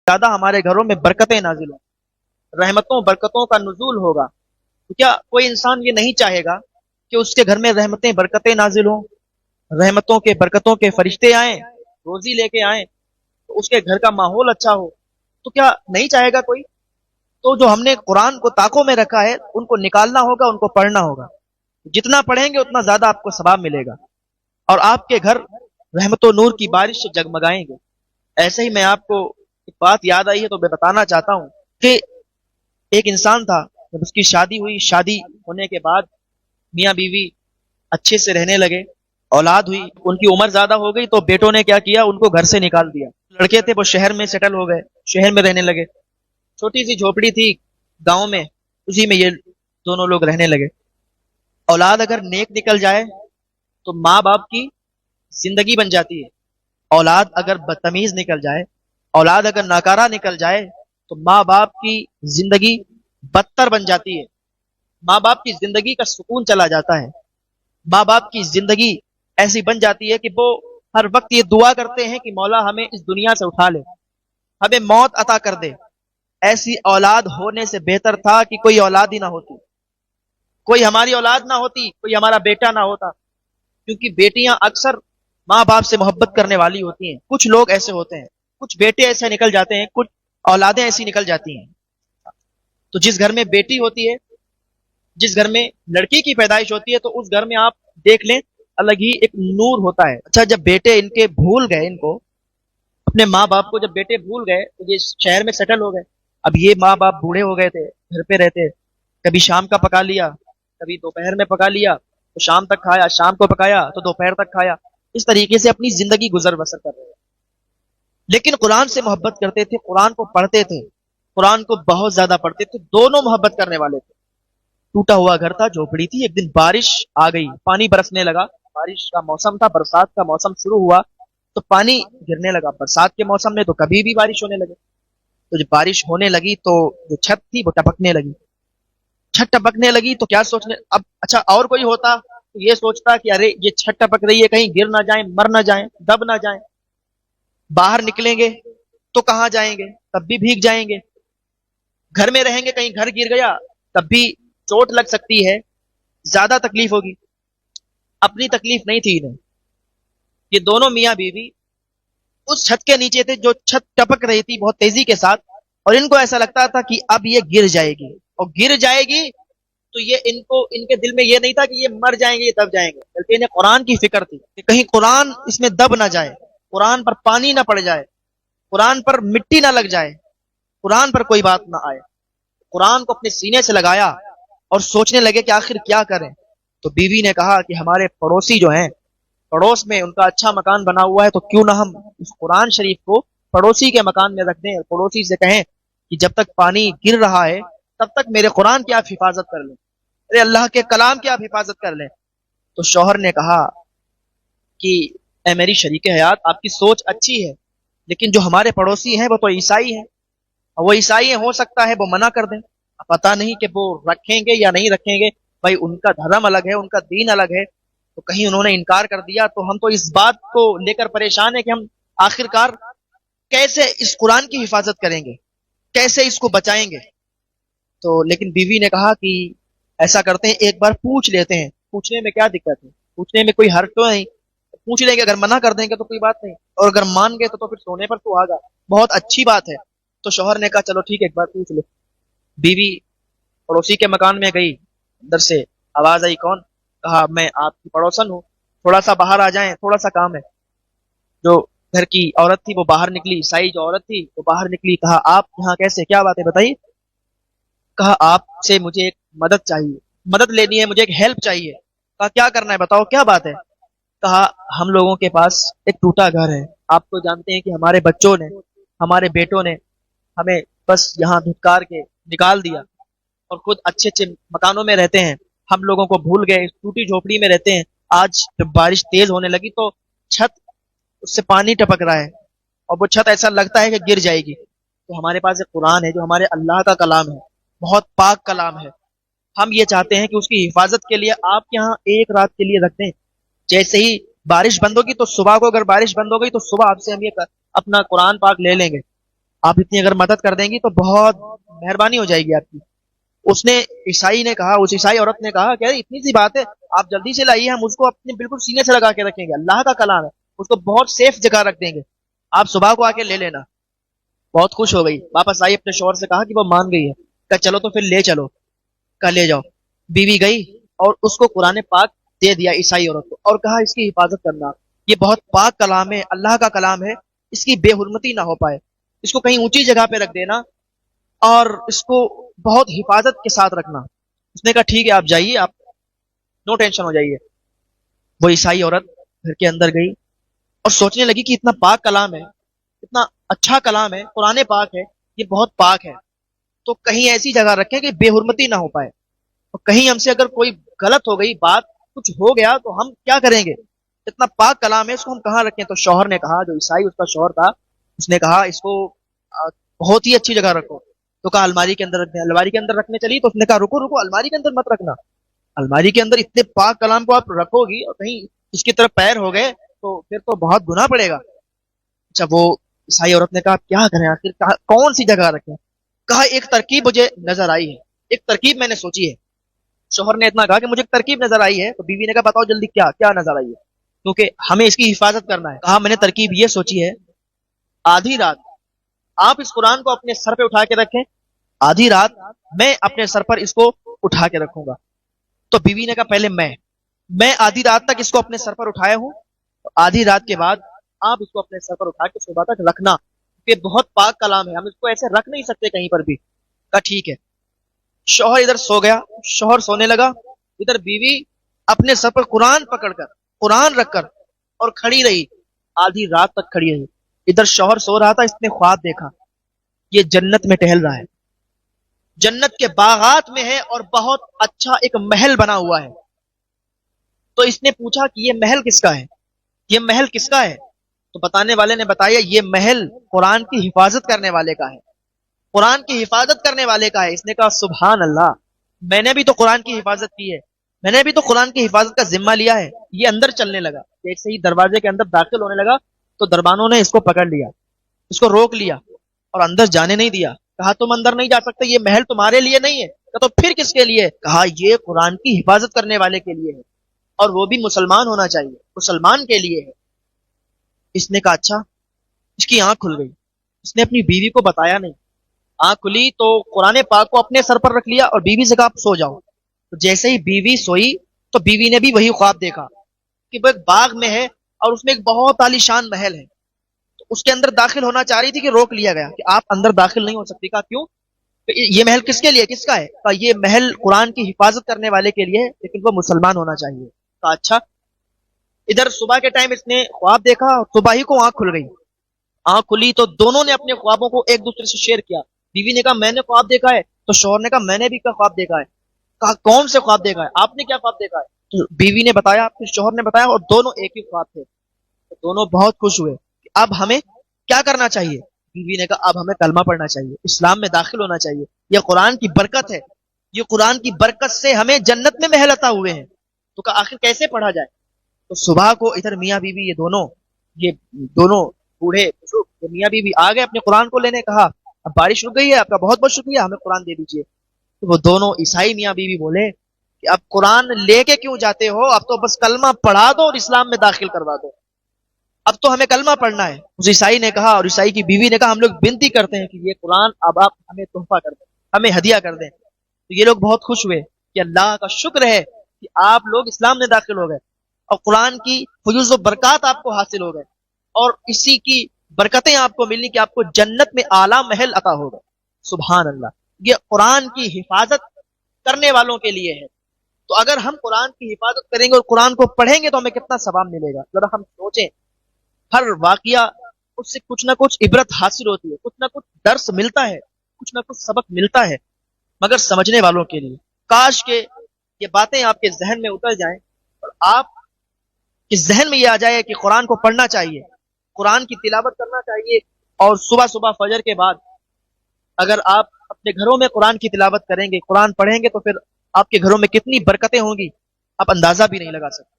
زیادہ ہمارے گھروں میں برکتیں نازل ہوں، رحمتوں برکتوں کا نزول ہوگا۔ تو کیا کوئی انسان یہ نہیں چاہے گا کہ اس کے گھر میں رحمتیں برکتیں نازل ہوں، رحمتوں کے برکتوں کے فرشتے آئیں، روزی لے کے آئیں، تو اس کے گھر کا ماحول اچھا ہو؟ تو کیا نہیں چاہے گا کوئی؟ تو جو ہم نے قرآن کو طاقوں میں رکھا ہے ان کو نکالنا ہوگا، ان کو پڑھنا ہوگا۔ جتنا پڑھیں گے اتنا زیادہ آپ کو ثواب ملے گا، اور آپ کے گھر رحمت و نور کی بارش سے جگمگائیں گے۔ ایسے ہی میں آپ کو ایک بات یاد آئی ہے تو میں بتانا چاہتا ہوں کہ ایک انسان تھا، جب اس کی شادی ہوئی، شادی ہونے کے بعد میاں بیوی اچھے سے رہنے لگے، اولاد ہوئی، ان کی عمر زیادہ ہو گئی تو بیٹوں نے کیا کیا، ان کو گھر سے نکال دیا۔ لڑکے تھے وہ شہر میں سیٹل ہو گئے، شہر میں رہنے لگے، چھوٹی سی جھوپڑی تھی گاؤں میں، اسی میں یہ دونوں لوگ رہنے لگے۔ اولاد اگر نیک نکل جائے تو ماں باپ کی زندگی بن جاتی ہے، اولاد اگر بدتمیز نکل جائے، اولاد اگر ناکارہ نکل جائے تو ماں باپ کی زندگی بدتر بن جاتی ہے، ماں باپ کی زندگی کا سکون چلا جاتا ہے، ماں باپ کی زندگی ایسی بن جاتی ہے کہ وہ ہر وقت یہ دعا کرتے ہیں کہ مولا ہمیں اس دنیا سے اٹھا لے، ہمیں موت عطا کر دے۔ ایسی اولاد ہونے سے بہتر تھا کہ کوئی اولاد ہی نہ ہوتی، کوئی ہماری اولاد نہ ہوتی، کوئی ہمارا بیٹا نہ ہوتا، کیونکہ بیٹیاں اکثر ماں باپ سے محبت کرنے والی ہوتی ہیں۔ کچھ لوگ ایسے ہوتے ہیں، کچھ بیٹے ایسے نکل جاتے ہیں، کچھ اولادیں ایسی نکل جاتی ہیں۔ تو جس گھر میں بیٹی ہوتی ہے، جس گھر میں لڑکی کی پیدائش ہوتی ہے، تو اس گھر میں آپ دیکھ لیں الگ ہی ایک نور ہوتا ہے۔ اچھا، جب بیٹے ان کے بھول گئے، ان کو اپنے ماں باپ کو جب بیٹے بھول گئے تو یہ شہر میں سیٹل ہو گئے۔ اب یہ ماں باپ بوڑھے ہو گئے تھے، گھر پہ رہتے، کبھی شام کا پکا لیا، کبھی دوپہر میں پکا لیا تو شام تک کھایا، شام کو پکایا تو دوپہر تک کھایا، اس طریقے سے اپنی زندگی گزر بسر کر رہے ہیں۔ لیکن قرآن سے محبت کرتے تھے، قرآن کو پڑھتے تھے، قرآن کو بہت زیادہ پڑھتے تھے، دونوں محبت کرنے والے تھے۔ ٹوٹا ہوا گھر تھا، جھوپڑی تھی، ایک دن بارش آ گئی، پانی برسنے لگا، بارش کا موسم تھا، برسات کا موسم شروع ہوا تو پانی گرنے لگا۔ برسات کے موسم میں تو کبھی بھی بارش ہونے لگے، تو جب بارش ہونے لگی تو جو چھت تھی وہ ٹپکنے لگی، چھت ٹپکنے لگی تو کیا سوچنے، اب اچھا اور کوئی ہوتا تو یہ سوچتا کہ ارے یہ چھت ٹپک رہی ہے، کہیں گر نہ جائیں، مر نہ جائیں، دب نہ جائیں، باہر نکلیں گے تو کہاں جائیں گے، تب بھی بھیگ جائیں گے، گھر میں رہیں گے کہیں گھر گر گیا تب بھی چوٹ لگ سکتی ہے، زیادہ تکلیف ہوگی۔ اپنی تکلیف نہیں تھی انہیں، یہ دونوں میاں بیوی اس چھت کے نیچے تھے جو چھت ٹپک رہی تھی بہت تیزی کے ساتھ، اور ان کو ایسا لگتا تھا کہ اب یہ گر جائے گی، اور گر جائے گی تو یہ ان کے دل میں یہ نہیں تھا کہ یہ مر جائیں گے، یہ دب جائیں گے، بلکہ انہیں قرآن کی فکر تھی کہ کہیں قرآن اس میں دب نہ جائے، قرآن پر پانی نہ پڑ جائے، قرآن پر مٹی نہ لگ جائے، قرآن پر کوئی بات نہ آئے۔ قرآن کو اپنے سینے سے لگایا اور سوچنے لگے کہ آخر کیا کریں۔ تو بیوی نے کہا کہ ہمارے پڑوسی جو ہیں، پڑوس میں ان کا اچھا مکان بنا ہوا ہے، تو کیوں نہ ہم اس قرآن شریف کو پڑوسی کے مکان میں رکھ دیں، پڑوسی سے کہیں کہ جب تک پانی گر رہا ہے تب تک میرے قرآن کی آپ حفاظت کر لیں، ارے اللہ کے کلام کی آپ حفاظت کر لیں۔ تو شوہر نے کہا کہ اے میری شریک حیات، آپ کی سوچ اچھی ہے، لیکن جو ہمارے پڑوسی ہیں وہ تو عیسائی ہیں، اور وہ عیسائی ہیں، ہو سکتا ہے وہ منع کر دیں، پتہ نہیں کہ وہ رکھیں گے یا نہیں رکھیں گے، بھائی ان کا دھرم الگ ہے، ان کا دین الگ ہے، تو کہیں انہوں نے انکار کر دیا تو ہم تو اس بات کو لے کر پریشان ہیں کہ ہم آخر کار کیسے اس قرآن کی حفاظت کریں گے، کیسے اس کو بچائیں گے۔ تو لیکن بیوی نے کہا کہ ایسا کرتے ہیں، ایک بار پوچھ لیتے ہیں، پوچھنے میں کیا دقت ہے، پوچھنے میں کوئی حرج تو نہیں، پوچھ لیں گے، اگر منع کر دیں گے تو کوئی بات نہیں، اور اگر مان گئے تو پھر سونے پر سہاگا، بہت اچھی بات ہے۔ تو شوہر نے کہا چلو ٹھیک ہے، ایک بار پوچھ لو۔ بیوی پڑوسی کے مکان میں گئی، اندر سے آواز آئی کون؟ کہا میں آپ کی پڑوسن ہوں، تھوڑا سا باہر آ جائیں، تھوڑا سا کام ہے۔ جو گھر کی عورت تھی وہ باہر نکلی، عیسائی جو عورت تھی وہ باہر نکلی، کہا آپ یہاں کیسے، کیا بات ہے بتائیے؟ کہا آپ سے مجھے ایک مدد چاہیے، مدد لینی ہے، مجھے ایک ہیلپ چاہیے۔ کہا کیا کرنا ہے بتاؤ، کیا بات ہے؟ کہا ہم لوگوں کے پاس ایک ٹوٹا گھر ہے، آپ تو جانتے ہیں کہ ہمارے بچوں نے، ہمارے بیٹوں نے ہمیں بس یہاں دھتکار کے نکال دیا، اور خود اچھے اچھے مکانوں میں رہتے ہیں، ہم لوگوں کو بھول گئے، ٹوٹی جھوپڑی میں رہتے ہیں۔ آج جب بارش تیز ہونے لگی تو چھت، اس سے پانی ٹپک رہا ہے، اور وہ چھت ایسا لگتا ہے کہ گر جائے گی۔ تو ہمارے پاس ایک قرآن ہے جو ہمارے اللہ کا کلام ہے، بہت پاک کلام ہے، ہم یہ چاہتے ہیں کہ اس کی حفاظت کے لیے آپ یہاں ایک رات کے لیے رکھ دیں، جیسے ہی بارش بند ہوگی تو صبح کو اگر بارش بند ہو گئی تو صبح آپ سے ہم یہ اپنا قرآن پاک لے لیں گے۔ آپ اتنی اگر مدد کر دیں گی تو بہت مہربانی ہو جائے گی آپ کی۔ اس نے عیسائی نے کہا، اس عیسائی عورت نے کہا کہ اتنی سی بات ہے، آپ جلدی سے لائیے، ہم اس کو اپنے بالکل سینے سے لگا کے رکھیں گے، اللہ کا کلام ہے، اس کو بہت سیف جگہ رکھ دیں گے، آپ صبح کو آ کے لے لینا۔ بہت خوش ہو گئی، واپس آئی، اپنے شوہر سے کہا کہ وہ مان گئی ہے، کہا چلو تو پھر لے چلو، کہا لے جاؤ۔ بیوی گئی اور اس کو قرآن پاک دے دیا عیسائی عورت کو، اور کہا اس کی حفاظت کرنا، یہ بہت پاک کلام ہے، اللہ کا کلام ہے، اس کی بے حرمتی نہ ہو پائے، اس کو کہیں اونچی جگہ پہ رکھ دینا، اور اس کو بہت حفاظت کے ساتھ رکھنا۔ اس نے کہا ٹھیک ہے آپ جائیے، آپ نو ٹینشن ہو جائیے۔ وہ عیسائی عورت گھر کے اندر گئی اور سوچنے لگی کہ اتنا پاک کلام ہے، اتنا اچھا کلام ہے، قرآن پاک ہے، یہ بہت پاک ہے، تو کہیں ایسی جگہ رکھیں کہ بے حرمتی نہ ہو پائے، اور کہیں ہم سے اگر کوئی غلط ہو گئی بات، کچھ ہو گیا تو ہم کیا کریں گے، اتنا پاک کلام ہے، اس کو ہم کہاں رکھیں؟ تو شوہر نے کہا، جو عیسائی اس کا شوہر تھا، اس نے کہا اس کو بہت ہی اچھی جگہ رکھو، تو کہا الماری کے اندر رکھنے۔ الماری کے اندر رکھنے چلی تو اس نے کہا رکو رکو، الماری کے اندر مت رکھنا، الماری کے اندر اتنے پاک کلام کو آپ رکھو گی اور کہیں اس کی طرف پیر ہو گئے تو پھر تو بہت گناہ پڑے گا۔ اچھا، وہ عیسائی عورت نے کہا کیا کریں آخر، کون سی جگہ رکھیں؟ کہا ایک ترکیب مجھے نظر آئی ہے، ایک ترکیب میں نے سوچی ہے۔ شوہر نے اتنا کہا کہ مجھے ایک ترکیب نظر آئی ہے، تو بیوی نے کہا بتاؤ جلدی، کیا کیا نظر آئی ہے، کیونکہ ہمیں اس کی حفاظت کرنا ہے۔ کہا میں نے ترکیب یہ سوچی ہے، آدھی رات آپ اس قرآن کو اپنے سر پہ اٹھا کے رکھیں، آدھی رات میں اپنے سر پر اس کو اٹھا کے رکھوں گا۔ تو بیوی نے کہا پہلے میں آدھی رات تک اس کو اپنے سر پر اٹھایا ہوں، آدھی رات کے بعد آپ اس کو اپنے سر پر اٹھا کے صبح تک رکھنا، یہ بہت پاک کلام ہے، ہم اس کو ایسے رکھ نہیں سکتے کہیں پر بھی۔ کہا ٹھیک ہے۔ شوہر ادھر سو گیا، شوہر سونے لگا، ادھر بیوی اپنے سر پر قرآن پکڑ کر، قرآن رکھ کر اور کھڑی رہی، آدھی رات تک کھڑی رہی۔ ادھر شوہر سو رہا تھا، اس نے خواب دیکھا یہ جنت میں ٹہل رہا ہے، جنت کے باغات میں ہے، اور بہت اچھا ایک محل بنا ہوا ہے۔ تو اس نے پوچھا کہ یہ محل کس کا ہے، یہ محل کس کا ہے؟ تو بتانے والے نے بتایا یہ محل قرآن کی حفاظت کرنے والے کا ہے، قرآن کی حفاظت کرنے والے کا ہے۔ اس نے کہا سبحان اللہ، میں نے بھی تو قرآن کی حفاظت کی ہے، میں نے بھی تو قرآن کی حفاظت کا ذمہ لیا ہے۔ یہ اندر چلنے لگا، جیسے ہی دروازے کے اندر داخل ہونے لگا تو دربانوں نے اس کو پکڑ لیا، اس کو روک لیا اور اندر جانے نہیں دیا۔ کہا تم اندر نہیں جا سکتے، یہ محل تمہارے لیے نہیں ہے۔ کہا تو پھر کس کے لیے؟ کہا یہ قرآن کی حفاظت کرنے والے کے لیے ہے، اور وہ بھی مسلمان ہونا چاہیے، مسلمان کے لیے ہے۔ اس نے کہا اچھا۔ اس کی آنکھ کھل گئی، اس نے اپنی بیوی کو بتایا نہیں، آنکھ کھلی تو قرآن پاک کو اپنے سر پر رکھ لیا اور بیوی سے کہا آپ سو جاؤ۔ تو جیسے ہی بیوی سوئی تو بیوی نے بھی وہی خواب دیکھا کہ وہ ایک باغ میں ہے اور اس میں ایک بہت عالی شان محل ہے۔ تو اس کے اندر داخل ہونا چاہ رہی تھی کہ روک لیا گیا کہ آپ اندر داخل نہیں ہو سکتی۔ کہا کیوں؟ کہ یہ محل کس کے لیے، کس کا ہے؟ کہا یہ محل قرآن کی حفاظت کرنے والے کے لیے ہے، لیکن وہ مسلمان ہونا چاہیے۔ کہا اچھا۔ ادھر صبح کے ٹائم اس نے خواب دیکھا اور صبح ہی کو آنکھ کھل گئی، آنکھ کھلی تو دونوں نے اپنے خوابوں کو ایک دوسرے سے شیئر کیا۔ بیوی نے کہا میں نے خواب دیکھا ہے، تو شوہر نے کہا میں نے بھی کیا خواب دیکھا ہے۔ کہا کون سے خواب دیکھا ہے، آپ نے کیا خواب دیکھا ہے؟ تو بیوی نے بتایا، پھر شوہر نے بتایا، اور دونوں ایک ہی خواب تھے۔ تو دونوں بہت خوش ہوئے کہ اب ہمیں کیا کرنا چاہیے؟ بیوی نے کہا اب ہمیں کلمہ پڑھنا چاہیے، اسلام میں داخل ہونا چاہیے، یہ قرآن کی برکت ہے، یہ قرآن کی برکت سے ہمیں جنت میں محل عطا ہوئے ہیں۔ تو کہا آخر کیسے پڑھا جائے؟ تو صبح کو ادھر میاں بیوی یہ دونوں بوڑھے بزرگ، یہ میاں بیوی آ گئے اپنے قرآن کو لینے۔ کہا اب بارش رک گئی ہے، آپ کا بہت بہت شکریہ، ہمیں قرآن دے دیجیے۔ تو وہ دونوں عیسائی میاں بیوی بولے کہ اب قرآن لے کے کیوں جاتے ہو، اب تو بس کلمہ پڑھا دو اور اسلام میں داخل کروا دو، اب تو ہمیں کلمہ پڑھنا ہے۔ اس عیسائی نے کہا، اور عیسائی کی بیوی نے کہا ہم لوگ بنتی کرتے ہیں کہ یہ قرآن اب آپ ہمیں تحفہ کر دیں، ہمیں ہدیہ کر دیں۔ تو یہ لوگ بہت خوش ہوئے کہ اللہ کا شکر ہے کہ آپ لوگ اسلام میں داخل ہو گئے اور قرآن کی فیوز و برکات آپ کو حاصل ہو گئے، اور اسی کی برکتیں آپ کو ملنی کہ آپ کو جنت میں اعلیٰ محل عطا ہوگا۔ سبحان اللہ، یہ قرآن کی حفاظت کرنے والوں کے لیے ہے۔ تو اگر ہم قرآن کی حفاظت کریں گے اور قرآن کو پڑھیں گے تو ہمیں کتنا ثواب ملے گا، ذرا ہم سوچیں۔ ہر واقعہ اس سے کچھ نہ کچھ عبرت حاصل ہوتی ہے، کچھ نہ کچھ درس ملتا ہے، کچھ نہ کچھ سبق ملتا ہے، مگر سمجھنے والوں کے لیے۔ کاش کہ یہ باتیں آپ کے ذہن میں اتر جائیں اور آپ کے ذہن میں یہ آ جائے کہ قرآن کو پڑھنا چاہیے، قرآن کی تلاوت کرنا چاہیے، اور صبح صبح فجر کے بعد اگر آپ اپنے گھروں میں قرآن کی تلاوت کریں گے، قرآن پڑھیں گے، تو پھر آپ کے گھروں میں کتنی برکتیں ہوں گی آپ اندازہ بھی نہیں لگا سکتے۔